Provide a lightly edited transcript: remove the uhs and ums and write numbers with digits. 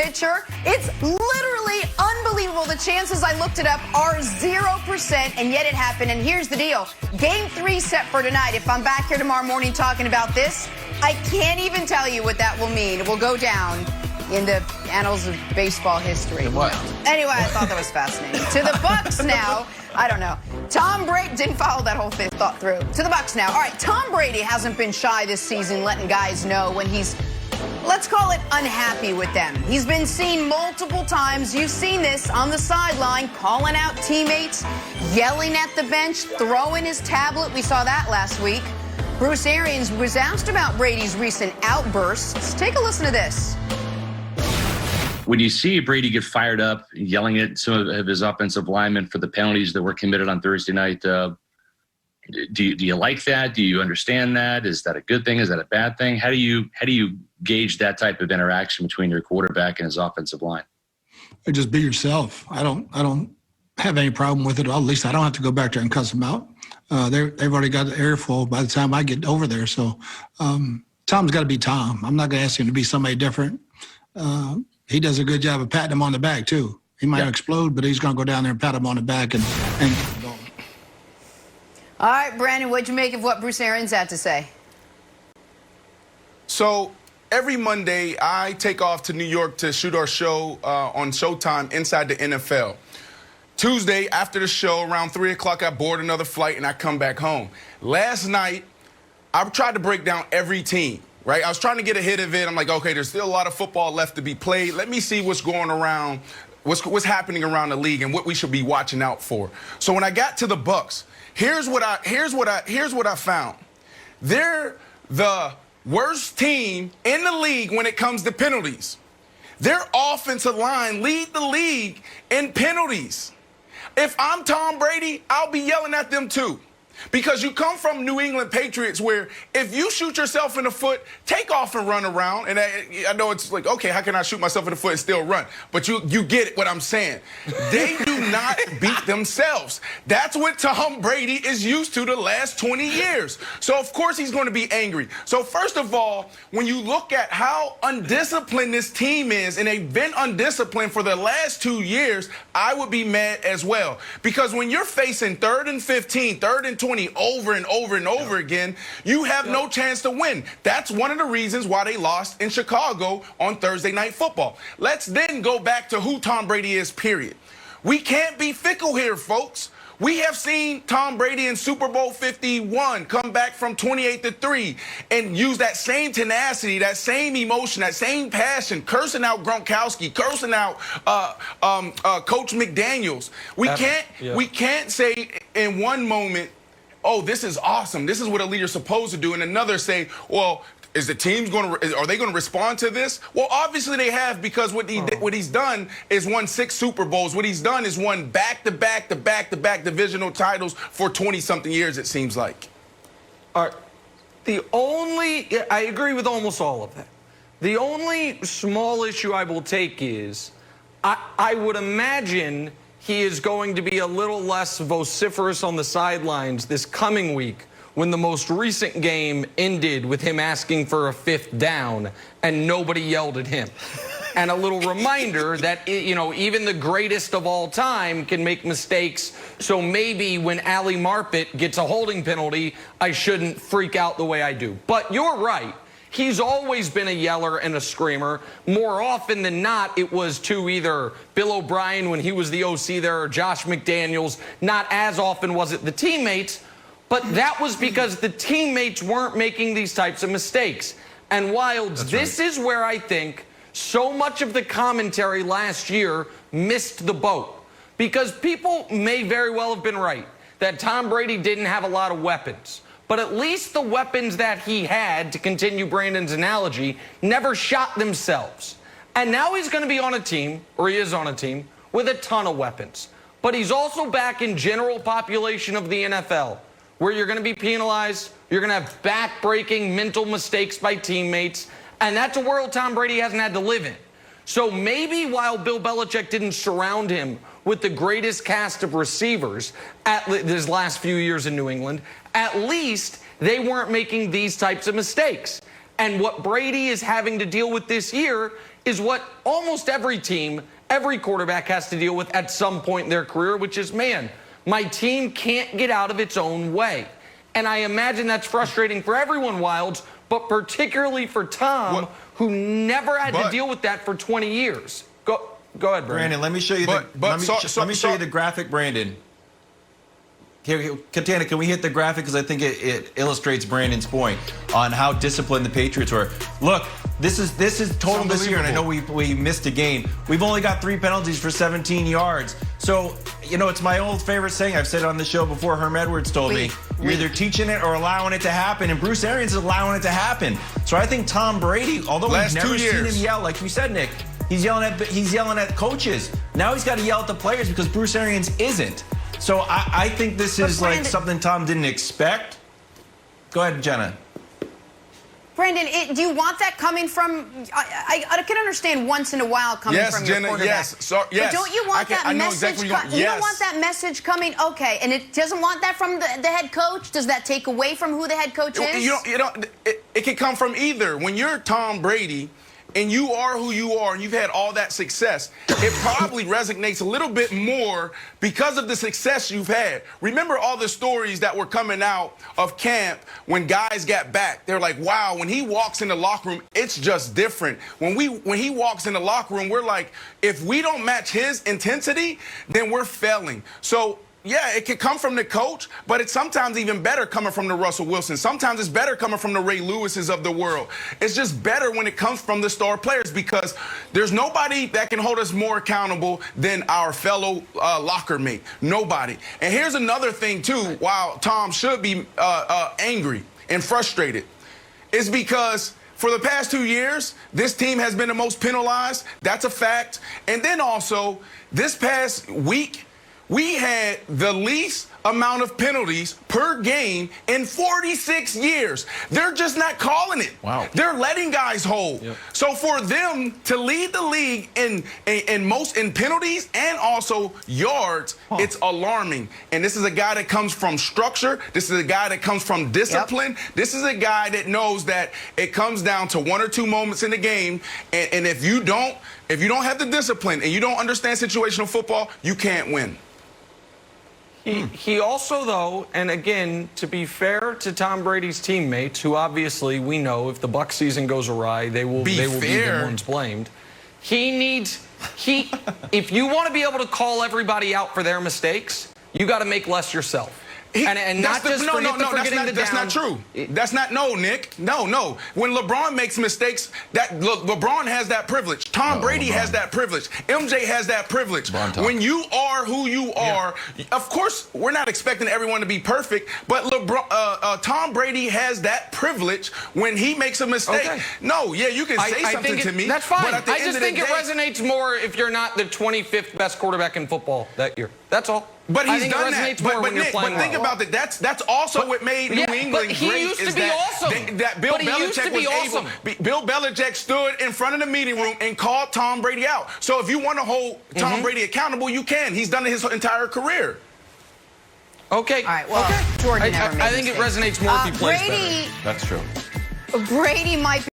pitcher. It's literally unbelievable. The chances, I looked it up, are 0%, and yet it happened. And here's the deal. Game 3 set for tonight. If I'm back here tomorrow morning talking about this, I can't even tell you what that will mean. It will go down in the annals of baseball history. What? Anyway, I thought that was fascinating. To the Bucks now. I don't know. Tom Brady didn't follow that whole thing, thought through. To the Bucks now. All right, Tom Brady hasn't been shy this season, letting guys know when he's, let's call it, unhappy with them. He's been seen multiple times. You've seen this on the sideline, calling out teammates, yelling at the bench, throwing his tablet. We saw that last week. Bruce Arians was asked about Brady's recent outbursts. Take a listen to this. When you see Brady get fired up, yelling at some of his offensive linemen for the penalties that were committed on Thursday night, do you like that? Do you understand that? Is that a good thing? Is that a bad thing? How do you gauge that type of interaction between your quarterback and his offensive line? Just be yourself. I don't have any problem with it. At least I don't have to go back there and cuss them out. They've already got the airful by the time I get over there. So Tom's got to be Tom. I'm not going to ask him to be somebody different. He does a good job of patting him on the back, too. He might explode, but he's going to go down there and pat him on the back and get him going. All right, Brandon, what'd you make of what Bruce Arians had to say? So every Monday, I take off to New York to shoot our show on Showtime inside the NFL. Tuesday, after the show, around 3 o'clock, I board another flight and I come back home. Last night, I tried to break down every team. Right, I was trying to get ahead of it. I'm like, okay, there's still a lot of football left to be played. Let me see what's going around, what's happening around the league, and what we should be watching out for. So when I got to the Bucks, here's what I found. They're the worst team in the league when it comes to penalties. Their offensive line lead the league in penalties. If I'm Tom Brady, I'll be yelling at them too. Because you come from New England Patriots where if you shoot yourself in the foot, take off and run around. And I know it's like, okay, how can I shoot myself in the foot and still run? But you get what I'm saying. They do not beat themselves. That's what Tom Brady is used to the last 20 years. So, of course, he's going to be angry. So, first of all, when you look at how undisciplined this team is, and they've been undisciplined for the last 2 years, I would be mad as well. Because when you're facing 3rd and 15, 3rd and 20 over and over and over again, you have no chance to win. That's one of the reasons why they lost in Chicago on Thursday Night Football. Let's then go back to who Tom Brady is, period. We can't be fickle here, folks. We have seen Tom Brady in Super Bowl 51 come back from 28-3 and use that same tenacity, that same emotion, that same passion, cursing out Gronkowski, cursing out Coach McDaniels. We can't say in one moment, oh, this is awesome, this is what a leader's supposed to do, and another say, well, is the team are they going to respond to this? Well, obviously they have, because what he's done is won 6 Super Bowls. What he's done is won back-to-back divisional titles for 20-something years, it seems like. All right. I agree with almost all of that. The only small issue I will take is I would imagine he is going to be a little less vociferous on the sidelines this coming week when the most recent game ended with him asking for a 5th down and nobody yelled at him. And a little reminder that, even the greatest of all time can make mistakes. So maybe when Ali Marpet gets a holding penalty, I shouldn't freak out the way I do. But you're right. He's always been a yeller and a screamer. More often than not, it was to either Bill O'Brien when he was the OC there or Josh McDaniels. Not as often was it the teammates, but that was because the teammates weren't making these types of mistakes. And Wilds, this is where I think so much of the commentary last year missed the boat. Because people may very well have been right that Tom Brady didn't have a lot of weapons. But at least the weapons that he had, to continue Brandon's analogy, never shot themselves. And now he's going to be on a team, or he is on a team, with a ton of weapons. But he's also back in general population of the NFL, where you're going to be penalized, you're going to have back-breaking mental mistakes by teammates, and that's a world Tom Brady hasn't had to live in. So maybe while Bill Belichick didn't surround him with the greatest cast of receivers at his last few years in New England, at least they weren't making these types of mistakes. And what Brady is having to deal with this year is what almost every team, every quarterback has to deal with at some point in their career, which is, man, my team can't get out of its own way. And I imagine that's frustrating for everyone, Wilds, but particularly for Tom, who never had to deal with that for 20 years. Go ahead, Brandon. Let me show you let me show you the graphic, Brandon. Here, Katana, can we hit the graphic? Because I think it illustrates Brandon's point on how disciplined the Patriots were. Look, this is total this year, and I know we missed a game. We've only got 3 penalties for 17 yards. So, you know, it's my old favorite saying. I've said it on the show before. Herm Edwards told me, you're either teaching it or allowing it to happen, and Bruce Arians is allowing it to happen. So I think Tom Brady, although we've never seen him yell, like you said, Nick, he's yelling at coaches. Now he's got to yell at the players because Bruce Arians isn't. So I think this is like something Tom didn't expect. Go ahead, Jenna. Brandon, do you want that coming from? I can understand once in a while coming from your quarterback. Yes, Jenna. Yes. But don't you want that message? You don't want that message coming? Okay, and it doesn't want that from the head coach. Does that take away from who the head coach is? It can come from either. When you're Tom Brady, and you are who you are, and you've had all that success, it probably resonates a little bit more because of the success you've had. Remember all the stories that were coming out of camp when guys got back. They're like, wow, when he walks in the locker room, it's just different. When he walks in the locker room, we're like, if we don't match his intensity, then we're failing. So yeah, it can come from the coach, but it's sometimes even better coming from the Russell Wilson. Sometimes it's better coming from the Ray Lewises of the world. It's just better when it comes from the star players because there's nobody that can hold us more accountable than our fellow locker mate. Nobody. And here's another thing, too, while Tom should be angry and frustrated, is because for the past 2 years, this team has been the most penalized. That's a fact. And then also, this past week, we had the least amount of penalties per game in 46 years. They're just not calling it. Wow. They're letting guys hold. Yep. So for them to lead the league in penalties and also yards, it's alarming. And this is a guy that comes from structure. This is a guy that comes from discipline. Yep. This is a guy that knows that it comes down to 1 or 2 moments in the game. And if you don't have the discipline and you don't understand situational football, you can't win. He also, though, and again, to be fair to Tom Brady's teammates, who obviously we know if the Bucs season goes awry, they will be the ones blamed. If you want to be able to call everybody out for their mistakes, you got to make less yourself. And not just that's not true. That's not, Nick. No. When LeBron makes mistakes, LeBron has that privilege. Tom Brady has that privilege. MJ has that privilege. When you are who you are, of course, we're not expecting everyone to be perfect, but Tom Brady has that privilege when he makes a mistake. Okay. No, you can say something to me. That's fine. But at the I just think it resonates more if you're not the 25th best quarterback in football that year. That's all. But he's done that. But Nick, think about that. That's also what made New England great. He used to be awesome. Bill Belichick was able. Bill Belichick stood in front of the meeting room and called Tom Brady out. So if you want to hold Tom Brady accountable, you can. He's done it his entire career. Okay. All right. Well, Jordan never made I think it resonates more if he plays better. That's true. Brady might be